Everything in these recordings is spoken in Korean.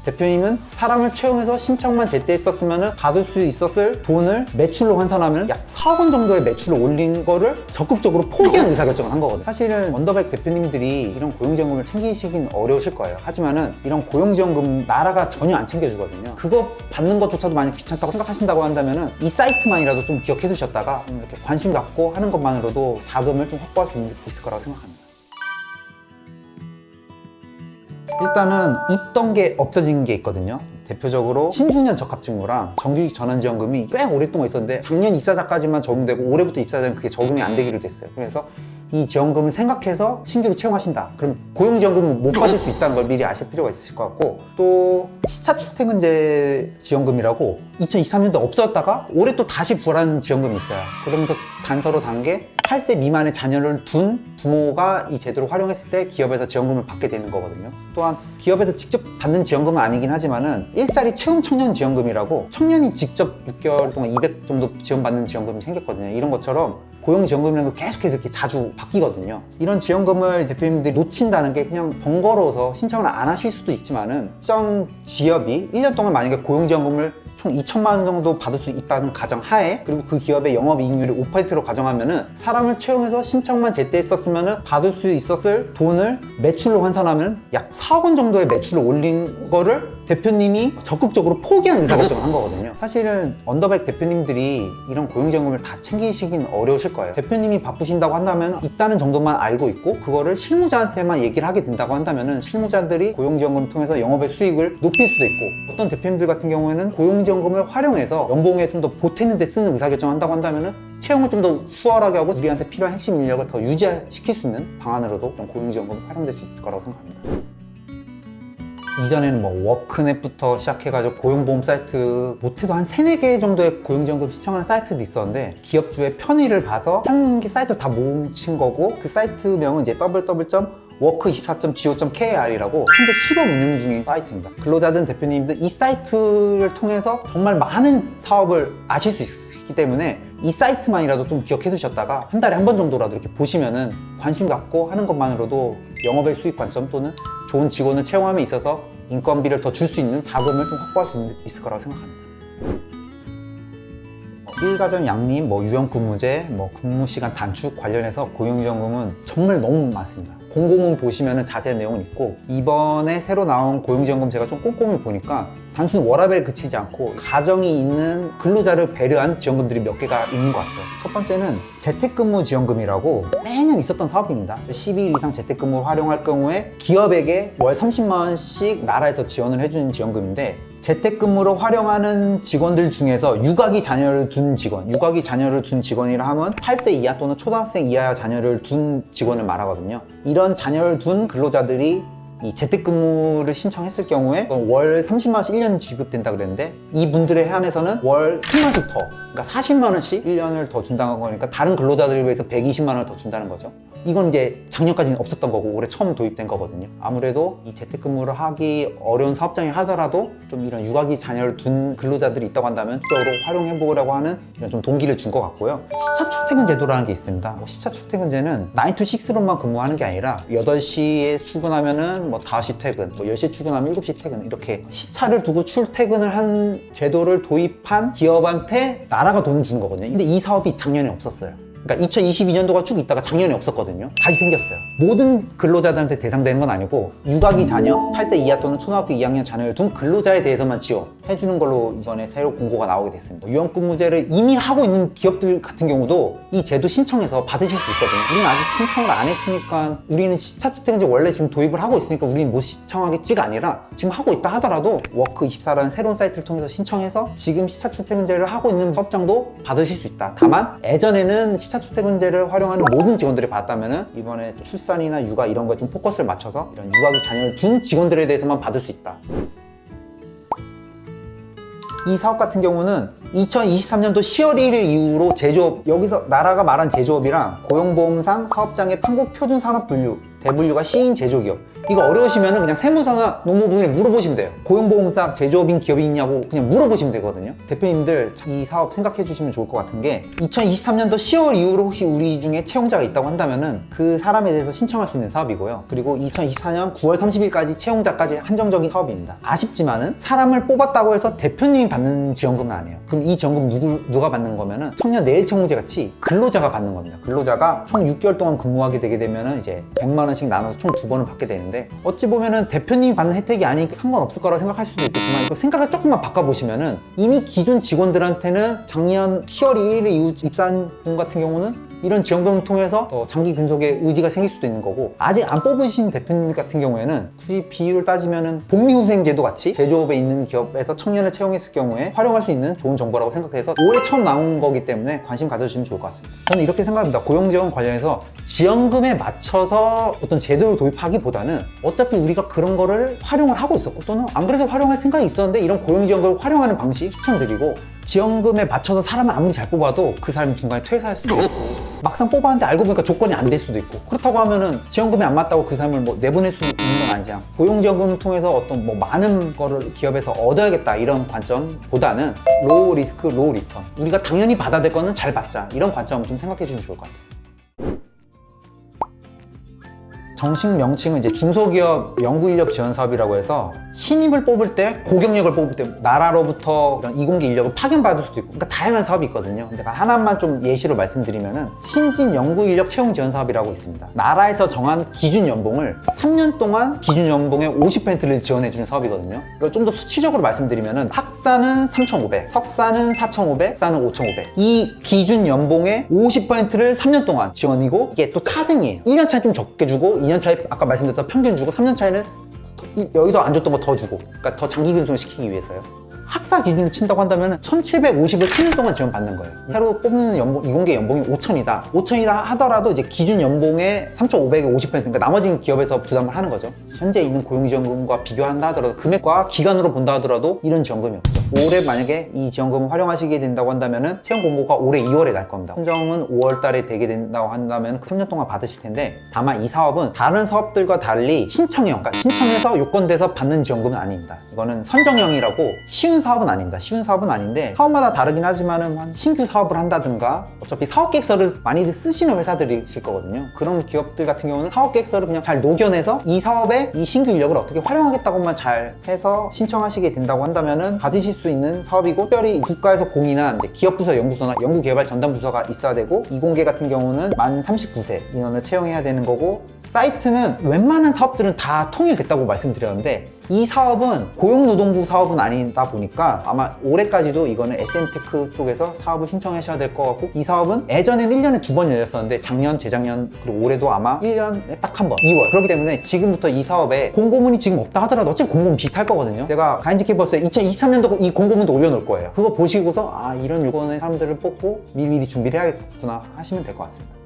대표님은 사람을 채용해서 신청만 제때 했었으면 받을 수 있었을 돈을 매출로 환산하면 약 4억 원 정도의 매출을 올린 거를 적극적으로 포기한 의사결정을 한 거거든요. 사실은 원더백 대표님들이 이런 고용지원금을 챙기시긴 어려우실 거예요. 하지만은 이런 고용지원금 나라가 전혀 안 챙겨주거든요. 그거 받는 것조차도 많이 귀찮다고 생각하신다고 한다면은 이 사이트만이라도 좀 기억해 두셨다가 이렇게 관심 갖고 하는 것만으로도 자금을 좀 확보할 수 있을 거라고 생각합니다. 일단은 있던 게 없어진 게 있거든요. 대표적으로 신중년 적합직무랑 정규직 전환지원금이 꽤 오랫동안 있었는데 작년 입사자까지만 적용되고 올해부터 입사자는 그게 적용이 안 되기로 됐어요. 그래서 이 지원금을 생각해서 신규로 채용하신다. 그럼 고용지원금을 못 받을 수 있다는 걸 미리 아실 필요가 있으실 것 같고, 또 시차 출퇴근제 지원금이라고 2023년도에 없어졌다가 올해 또 다시 부활한 지원금이 있어요. 그러면서 단서로 단 게 8세 미만의 자녀를 둔 부모가 이 제도를 활용했을 때 기업에서 지원금을 받게 되는 거거든요. 또한 기업에서 직접 받는 지원금은 아니긴 하지만은 일자리 채용 청년 지원금이라고 청년이 직접 6개월 동안 200 정도 지원받는 지원금이 생겼거든요. 이런 것처럼 고용지원금이라는 거 계속해서 이렇게 자주 바뀌거든요. 이런 지원금을 대표님들이 놓친다는 게 그냥 번거로워서 신청을 안 하실 수도 있지만은 특정 기업이 1년 동안 만약에 고용지원금을 총 2천만 원 정도 받을 수 있다는 가정 하에, 그리고 그 기업의 영업이익률이 5%로 가정하면은 사람을 채용해서 신청만 제때 했었으면은 받을 수 있었을 돈을 매출로 환산하면 약 4억 원 정도의 매출을 올린 거를 대표님이 적극적으로 포기한 의사결정을 한 거거든요. 사실은 언더백 대표님들이 이런 고용지원금을 다 챙기시긴 어려우실 거예요. 대표님이 바쁘신다고 한다면 있다는 정도만 알고 있고 그거를 실무자한테만 얘기를 하게 된다고 한다면은 실무자들이 고용지원금을 통해서 영업의 수익을 높일 수도 있고, 어떤 대표님들 같은 경우에는 고용지원금을 활용해서 연봉에 좀 더 보태는 데 쓰는 의사결정을 한다고 한다면은 채용을 좀 더 수월하게 하고 우리한테 필요한 핵심 인력을 더 유지시킬 수 있는 방안으로도 고용지원금이 활용될 수 있을 거라고 생각합니다. 이전에는 뭐 워크넷부터 시작해가지고 고용보험 사이트 못해도 한 3-4개 정도의 고용지원금 신청하는 사이트도 있었는데, 기업주의 편의를 봐서 한 개 사이트를 다 뭉친 거고, 그 사이트명은 이제 www.work24.go.kr이라고 현재 시범 운영 중인 사이트입니다. 근로자든 대표님들 이 사이트를 통해서 정말 많은 사업을 아실 수 있기 때문에 이 사이트만이라도 좀 기억해 두셨다가 한 달에 한 번 정도라도 이렇게 보시면은 관심 갖고 하는 것만으로도 영업의 수익 관점 또는 좋은 직원을 채용함에 있어서 인건비를 더 줄 수 있는 자금을 좀 확보할 수 있을 거라고 생각합니다. 일가정 양립, 유연근무제, 근무시간 단축 관련해서 고용지원금은 정말 너무 많습니다. 공고문 보시면 자세한 내용은 있고, 이번에 새로 나온 고용지원금 제가 좀 꼼꼼히 보니까 단순히 워라밸에 그치지 않고 가정이 있는 근로자를 배려한 지원금들이 몇 개가 있는 것 같아요. 첫 번째는 재택근무 지원금이라고 매년 있었던 사업입니다. 12일 이상 재택근무를 활용할 경우에 기업에게 월 30만 원씩 나라에서 지원을 해주는 지원금인데, 재택근무를 활용하는 직원들 중에서 유아기 자녀를 둔 직원이라 하면 8세 이하 또는 초등학생 이하 자녀를 둔 직원을 말하거든요. 이런 자녀를 둔 근로자들이 이 재택근무를 신청했을 경우에 월 30만 원씩 1년 지급된다 그랬는데, 이분들에 한해서는 월 10만 원씩 더, 그러니까 40만 원씩 1년을 더 준다는 거니까 다른 근로자들에 비해서 120만 원을 더 준다는 거죠. 이건 이제 작년까지는 없었던 거고 올해 처음 도입된 거거든요. 아무래도 이 재택근무를 하기 어려운 사업장이 하더라도 좀 이런 육아기 자녀를 둔 근로자들이 있다고 한다면 적극적으로 활용해보려고 하는 이런 좀 동기를 준 것 같고요. 시차 출퇴근 제도라는 게 있습니다. 시차 출퇴근제는 9 to 6로만 근무하는 게 아니라 8시에 출근하면은 5시 퇴근, 10시에 출근하면 7시 퇴근, 이렇게 시차를 두고 출퇴근을 한 제도를 도입한 기업한테 나라가 돈을 주는 거거든요. 근데 이 사업이 작년에 없었어요. 그러니까 2022년도가 쭉 있다가 작년에 없었거든요. 다시 생겼어요. 모든 근로자들한테 대상되는 건 아니고 육아기 자녀, 8세 이하 또는 초등학교 2학년 자녀를 둔 근로자에 대해서만 지원해주는 걸로 이번에 새로 공고가 나오게 됐습니다. 유연근무제를 이미 하고 있는 기업들 같은 경우도 이 제도 신청해서 받으실 수 있거든요. 우리는 아직 신청을 안 했으니까, 우리는 시차출퇴근제 원래 지금 도입을 하고 있으니까 우리는 못 신청하겠지가 아니라, 지금 하고 있다 하더라도 워크24라는 새로운 사이트를 통해서 신청해서 지금 시차출퇴근제를 하고 있는 사업장도 받으실 수 있다. 다만 예전에는 시차출퇴근제를 활용하는 모든 직원들이 받았다면 이번에 출산이나 육아 이런 거에 좀 포커스를 맞춰서 이런 육아기 자녀를 둔 직원들에 대해서만 받을 수 있다. 이 사업 같은 경우는 2023년도 10월 1일 이후로 제조업, 여기서 나라가 말한 제조업이랑 고용보험상 사업장의 한국표준산업분류 대분류가 C인 제조기업, 이거 어려우시면 그냥 세무서나 농무부에 물어보시면 돼요. 고용보험사 제조업인 기업이 있냐고 그냥 물어보시면 되거든요. 대표님들 이 사업 생각해 주시면 좋을 것 같은 게 2023년도 10월 이후로 혹시 우리 중에 채용자가 있다고 한다면은 그 사람에 대해서 신청할 수 있는 사업이고요. 그리고 2024년 9월 30일까지 채용자까지 한정적인 사업입니다. 아쉽지만은 사람을 뽑았다고 해서 대표님이 받는 지원금은 아니에요. 그럼 이 지원금 누가 받는 거면은 청년 내일 채용제 같이 근로자가 받는 겁니다. 근로자가 총 6개월 동안 근무하게 되게 되면은 이제 100만 원씩 나눠서 총 2번을 받게 되는데, 어찌 보면은 대표님이 받는 혜택이 아니니까 상관없을 거라고 생각할 수도 있겠지만 이거 생각을 조금만 바꿔보시면은 이미 기존 직원들한테는 작년 10월 2일 이후 입사한 분 같은 경우는 이런 지원금을 통해서 장기 근속의 의지가 생길 수도 있는 거고, 아직 안 뽑으신 대표님 같은 경우에는 굳이 비율을 따지면은 복리후생제도 같이 제조업에 있는 기업에서 청년을 채용했을 경우에 활용할 수 있는 좋은 정보라고 생각해서 올해 처음 나온 거기 때문에 관심 가져주시면 좋을 것 같습니다. 저는 이렇게 생각합니다. 고용지원 관련해서 지원금에 맞춰서 어떤 제도를 도입하기보다는 어차피 우리가 그런 거를 활용을 하고 있었고, 또는 안 그래도 활용할 생각이 있었는데 이런 고용지원금을 활용하는 방식 추천드리고, 지원금에 맞춰서 사람을 아무리 잘 뽑아도 그 사람이 중간에 퇴사할 수도 있고, 막상 뽑았는데 알고 보니까 조건이 안 될 수도 있고, 그렇다고 하면은 지원금이 안 맞다고 그 사람을 뭐 내보낼 수 있는 건 아니잖아. 고용지원금을 통해서 어떤 뭐 많은 거를 기업에서 얻어야겠다 이런 관점보다는 로우 리스크 로우 리턴, 우리가 당연히 받아야 될 거는 잘 받자, 이런 관점을 좀 생각해 주시면 좋을 것 같아요. 정식 명칭은 이제 중소기업 연구인력 지원 사업이라고 해서 신입을 뽑을 때, 고경력을 뽑을 때 나라로부터 이런 이공계 인력을 파견받을 수도 있고, 그러니까 다양한 사업이 있거든요. 근데 하나만 좀 예시로 말씀드리면은 신진 연구인력 채용 지원 사업이라고 있습니다. 나라에서 정한 기준 연봉을 3년 동안 기준 연봉의 50%를 지원해주는 사업이거든요. 이걸 좀 더 수치적으로 말씀드리면은 학사는 3,500, 석사는 4,500, 석사는 5,500. 이 기준 연봉의 50%를 3년 동안 지원이고, 이게 또 차등이에요. 1년 차에 좀 적게 주고, 2년 차에 아까 말씀드렸던 평균 주고, 3년 차에는 여기서 안 줬던 거 더 주고, 그러니까 더 장기 근속을 시키기 위해서요. 학사 기준을 친다고 한다면 1,750을 3년 동안 지원받는 거예요. 새로 뽑는 연봉, 이공계 연봉이 5,000이다. 5,000이다 하더라도 이제 기준 연봉의 3,500의 50%, 그러니까 나머지는 기업에서 부담을 하는 거죠. 현재 있는 고용지원금과 비교한다 하더라도, 금액과 기간으로 본다 하더라도 이런 지원금이 없죠. 올해 만약에 이 지원금을 활용하시게 된다고 한다면 채용 공고가 올해 2월에 날 겁니다. 선정은 5월 달에 되게 된다고 한다면 3년 동안 받으실 텐데, 다만 이 사업은 다른 사업들과 달리 신청형, 그러니까 신청해서 요건돼서 받는 지원금은 아닙니다. 이거는 선정형이라고 쉬운 사업은 아닙니다. 쉬운 사업은 아닌데 사업마다 다르긴 하지만은 신규 사업을 한다든가, 어차피 사업계획서를 많이들 쓰시는 회사들이실 거거든요. 그런 기업들 같은 경우는 사업계획서를 그냥 잘 녹여내서 이 사업에 이 신규 인력을 어떻게 활용하겠다고만 잘 해서 신청하시게 된다고 한다면은 받으실 수 있는 사업이고, 특별히 국가에서 공인한 이제 기업부서 연구소나 연구개발 전담부서가 있어야 되고, 이공계 같은 경우는 만 39세 인원을 채용해야 되는 거고, 사이트는 웬만한 사업들은 다 통일됐다고 말씀드렸는데, 이 사업은 고용노동부 사업은 아니다 보니까 아마 올해까지도 이거는 SM테크 쪽에서 사업을 신청하셔야 될 것 같고, 이 사업은 예전엔 1년에 2번 열렸었는데 작년, 재작년, 그리고 올해도 아마 1년에 딱 한 번, 2월. 그렇기 때문에 지금부터 이 사업에 공고문이 지금 없다 하더라도 어차피 공고문 비슷할 거거든요. 제가 가인지케이버스에 2023년도 이 공고문도 올려놓을 거예요. 그거 보시고서 아, 이런 요건의 사람들을 뽑고 미리미리 준비를 해야겠구나 하시면 될 것 같습니다.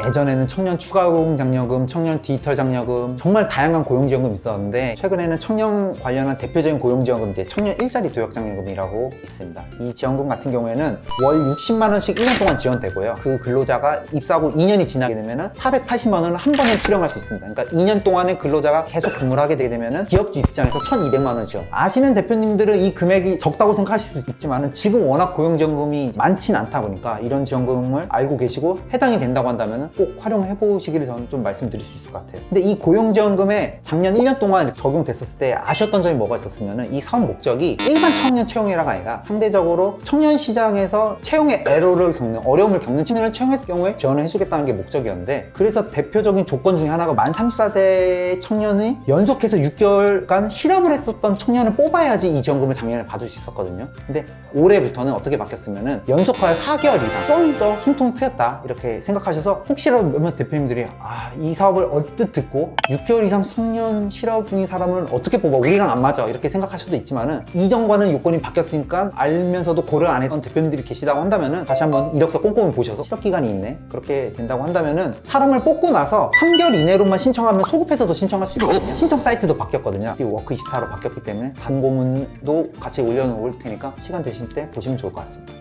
예전에는 청년 추가 고용 장려금, 청년 디지털 장려금, 정말 다양한 고용지원금이 있었는데, 최근에는 청년 관련한 대표적인 고용지원금, 이제 청년 일자리 도약 장려금이라고 있습니다. 이 지원금 같은 경우에는 월 60만 원씩 1년 동안 지원되고요. 그 근로자가 입사하고 2년이 지나게 되면은 480만 원을 한 번에 수령할 수 있습니다. 그러니까 2년 동안에 근로자가 계속 근무를 하게 되게 되면은 기업주 입장에서 1,200만 원 지원. 아시는 대표님들은 이 금액이 적다고 생각하실 수 있지만은 지금 워낙 고용지원금이 많진 않다 보니까 이런 지원금을 알고 계시고 해당이 된다고 한다면 꼭 활용해 보시기를 저는 좀 말씀드릴 수 있을 것 같아요. 근데 이 고용지원금에 작년 1년 동안 적용됐었을 때 아쉬웠던 점이 뭐가 있었으면은, 이 사업 목적이 일반 청년 채용이라가 아니라 상대적으로 청년 시장에서 채용의 애로를 겪는, 어려움을 겪는 청년을 채용했을 경우에 지원을 해주겠다는 게 목적이었는데, 그래서 대표적인 조건 중에 하나가 만 34세 청년이 연속해서 6개월간 실험을 했었던 청년을 뽑아야지 이 지원금을 작년에 받을 수 있었거든요. 근데 올해부터는 어떻게 바뀌었으면은 연속하여 4개월 이상 좀 더 숨통이 트였다 이렇게 생각하셔서 혹시라도 몇몇 대표님들이 이 사업을 언뜻 듣고 6개월 이상 10년 실업 중인 사람을 어떻게 뽑아? 우리랑 안 맞아. 이렇게 생각할 수도 있지만은 이전과는 요건이 바뀌었으니까 알면서도 고려 안 했던 대표님들이 계시다고 한다면은 다시 한번 이력서 꼼꼼히 보셔서 실업 기간이 있네. 그렇게 된다고 한다면은 사람을 뽑고 나서 3개월 이내로만 신청하면 소급해서도 신청할 수 있거든요. 신청 사이트도 바뀌었거든요. 이 워크이스타로 바뀌었기 때문에 단고문도 같이 올려놓을 테니까 시간 되실 때 보시면 좋을 것 같습니다.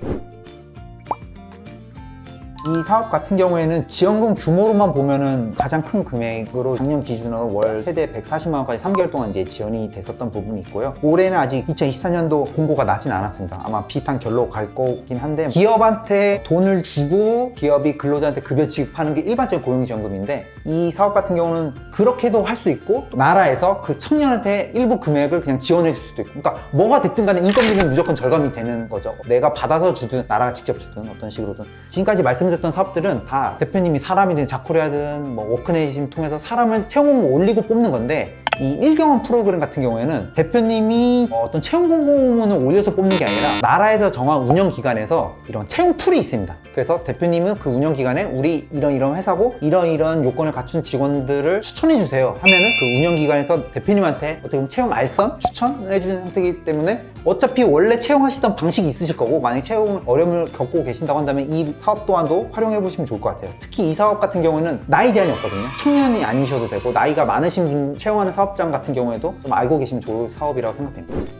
이 사업 같은 경우에는 지원금 규모로만 보면은 가장 큰 금액으로 작년 기준으로 월 최대 140만 원까지 3개월 동안 이제 지원이 됐었던 부분이 있고요. 올해는 아직 2023년도 공고가 나진 않았습니다. 아마 비슷한 결로 갈 거긴 한데 기업한테 돈을 주고 기업이 근로자한테 급여 지급하는 게 일반적인 고용지원금인데 이 사업 같은 경우는 그렇게도 할 수 있고 또 나라에서 그 청년한테 일부 금액을 그냥 지원해 줄 수도 있고 그러니까 뭐가 됐든 간에 인건비는 무조건 절감이 되는 거죠. 내가 받아서 주든 나라가 직접 주든 어떤 식으로든 지금까지 말씀드렸던 사업들은 다 대표님이 사람이든 자코리아든 뭐 워크넷을 통해서 사람을 채용 올리고 뽑는 건데 이 1경험 프로그램 같은 경우에는 대표님이 어떤 채용 공고문을 올려서 뽑는 게 아니라 나라에서 정한 운영기관에서 이런 채용 풀이 있습니다. 그래서 대표님은 그 운영기관에 우리 이런 회사고 이런 요건을 갖춘 직원들을 추천해 주세요 하면은 그 운영기관에서 대표님한테 어떻게 보면 채용 알선 추천을 해주는 형태이기 때문에 어차피 원래 채용하시던 방식이 있으실 거고 만약에 채용 어려움을 겪고 계신다고 한다면 이 사업 또한도 활용해 보시면 좋을 것 같아요. 특히 이 사업 같은 경우는 나이 제한이 없거든요. 청년이 아니셔도 되고 나이가 많으신 분 채용하는 사업장 같은 경우에도 좀 알고 계시면 좋을 사업이라고 생각됩니다.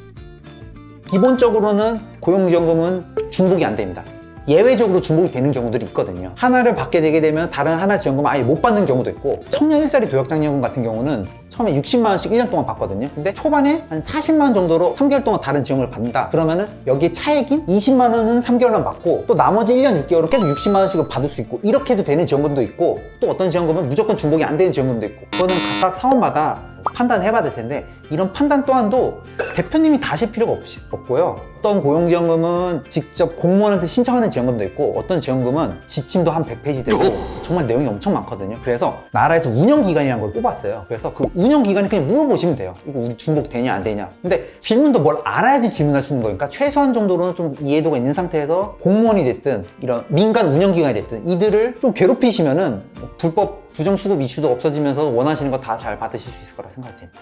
기본적으로는 고용지원금은 중복이 안 됩니다. 예외적으로 중복이 되는 경우들이 있거든요. 하나를 받게 되게 되면 다른 하나 지원금 아예 못 받는 경우도 있고 청년 일자리 도약장려금 같은 경우는 처음에 60만 원씩 1년 동안 받거든요. 근데 초반에 한 40만 원 정도로 3개월 동안 다른 지원금을 받는다. 그러면은 여기에 차액인 20만 원은 3개월만 받고 또 나머지 1년 6개월은 계속 60만 원씩을 받을 수 있고 이렇게 해도 되는 지원금도 있고 또 어떤 지원금은 무조건 중복이 안 되는 지원금도 있고 그거는 각각 사업마다 판단해봐야 될 텐데 이런 판단 또한도 대표님이 다 하실 필요가 없고요. 어떤 고용지원금은 직접 공무원한테 신청하는 지원금도 있고 어떤 지원금은 지침도 한 100페이지 되고 정말 내용이 엄청 많거든요. 그래서 나라에서 운영기관이라는 걸 뽑았어요. 그래서 그 운영기관에 그냥 물어보시면 돼요. 이거 우리 중복 되냐 안 되냐. 근데 질문도 뭘 알아야지 질문할 수 있는 거니까 최소한 정도로는 좀 이해도가 있는 상태에서 공무원이 됐든 이런 민간 운영기관이 됐든 이들을 좀 괴롭히시면은 불법 부정수급 이슈도 없어지면서 원하시는 거 다 잘 받으실 수 있을 거라 생각됩니다.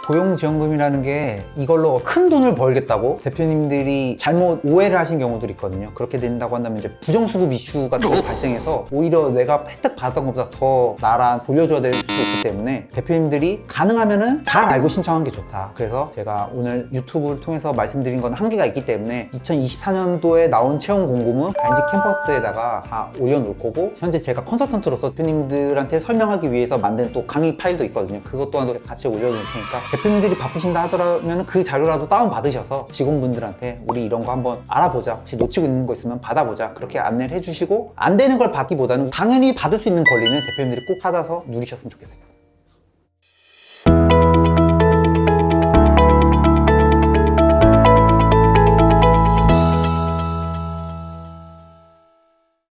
고용지원금이라는 게 이걸로 큰 돈을 벌겠다고 대표님들이 잘못 오해를 하신 경우들이 있거든요. 그렇게 된다고 한다면 이제 부정수급 이슈가 더 발생해서 오히려 내가 혜택 받았던 것보다 더 나라 돌려줘야 될 수도 있기 때문에 대표님들이 가능하면은 잘 알고 신청하는 게 좋다. 그래서 제가 오늘 유튜브를 통해서 말씀드린 건 한계가 있기 때문에 2024년도에 나온 채용 공고문 간지 캠퍼스에다가 다 올려놓을 거고 현재 제가 컨설턴트로서 대표님들한테 설명하기 위해서 만든 또 강의 파일도 있거든요. 그것 또한 같이 올려놓을 테니까 대표님들이 바쁘신다 하더라면 그 자료라도 다운받으셔서 직원분들한테 우리 이런 거 한번 알아보자. 혹시 놓치고 있는 거 있으면 받아보자. 그렇게 안내를 해주시고 안 되는 걸 받기보다는 당연히 받을 수 있는 권리는 대표님들이 꼭 찾아서 누리셨으면 좋겠습니다.